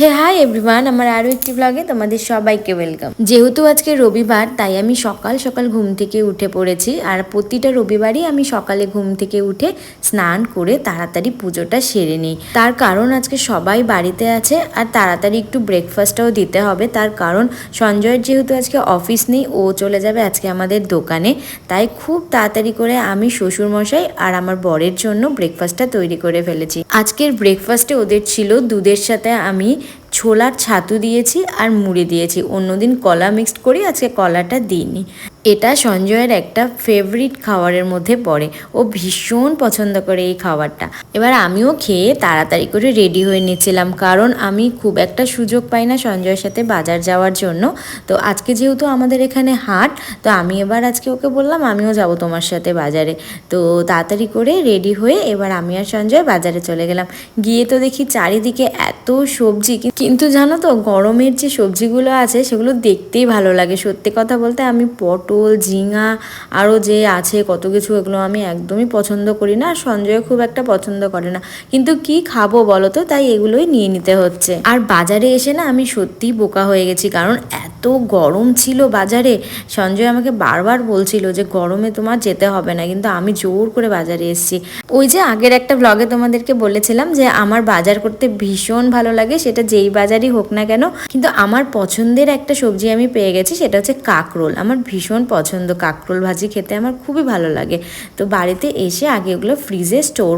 হে hi everyone, আমার আরও একটি ব্লগে তোমাদের সবাইকে ওয়েলকাম। যেহেতু আজকে রবিবার, তাই আমি সকাল সকাল ঘুম থেকে উঠে পড়েছি। আর প্রতিটা রবিবারই আমি সকালে ঘুম থেকে উঠে স্নান করে তাড়াতাড়ি পুজোটা সেরে নিই। তার কারণ আজকে সবাই বাড়িতে আছে আর তাড়াতাড়ি একটু ব্রেকফাস্টটাও দিতে হবে। তার কারণ সঞ্জয়ের যেহেতু আজকে অফিস নেই, ও চলে যাবে আজকে আমাদের দোকানে। তাই খুব তাড়াতাড়ি করে আমি শ্বশুরমশাই আর আমার বরের জন্য ব্রেকফাস্টটা তৈরি করে ফেলেছি। আজকের ব্রেকফাস্টে ওদের ছিল দুধের সাথে আমি ছোলার ছাতু দিয়েছি আর মুড়ি দিয়েছি। অন্যদিন কলা মিক্সড করি, আজকে কলাটা দিইনি। এটা সঞ্জয়ের একটা ফেভারিট খাবারের মধ্যে পড়ে, ও ভীষণ পছন্দ করে এই খাবারটা। এবার আমিও খেয়ে তাড়াতাড়ি করে রেডি হয়ে নিচ্ছিলাম, কারণ আমি খুব একটা সুযোগ পাই না সঞ্জয়ের সাথে বাজার যাওয়ার জন্য। তো আজকে যেহেতু আমাদের এখানে হাট, তো আমি এবার আজকে ওকে বললাম আমিও যাব তোমার সাথে বাজারে। তো তাড়াতাড়ি করে রেডি হয়ে এবার আমি আর সঞ্জয় বাজারে চলে গেলাম। গিয়ে তো দেখি চারিদিকে এত সবজি, কিন্তু জানো তো গরমের যে সবজিগুলো আছে সেগুলো দেখতেই ভালো লাগে। সত্যি কথা বলতে আমি পটল, ঝিঙা আরও যে আছে কত কিছু, এগুলো আমি একদমই পছন্দ করি না, আর সঞ্জয় খুব একটা পছন্দ করে না। কিন্তু কি খাবো বলো তো, তাই এগুলোই নিয়ে নিতে হচ্ছে। আর বাজারে এসে না আমি সত্যিই বোকা হয়ে গেছি, কারণ এত গরম ছিল বাজারে। সঞ্জয় আমাকে বারবার বলছিল যে গরমে তোমার যেতে হবে না, কিন্তু আমি জোর করে বাজারে এসেছি। ওই যে আগের একটা ব্লগে তোমাদেরকে বলেছিলাম যে আমার বাজার করতে ভীষণ ভালো লাগে, সেটা যেই বাজারই হোক না কেন। কিন্তু আমার পছন্দের একটা সবজি আমি পেয়ে গেছি, সেটা হচ্ছে কাঁকরোল। আমার ভীষণ পছন্দ, কাঁকরোল ভাজি খেতে আমার খুবই ভালো লাগে। তো বাড়িতে এসে আগে ওগুলো ফ্রিজে স্টোর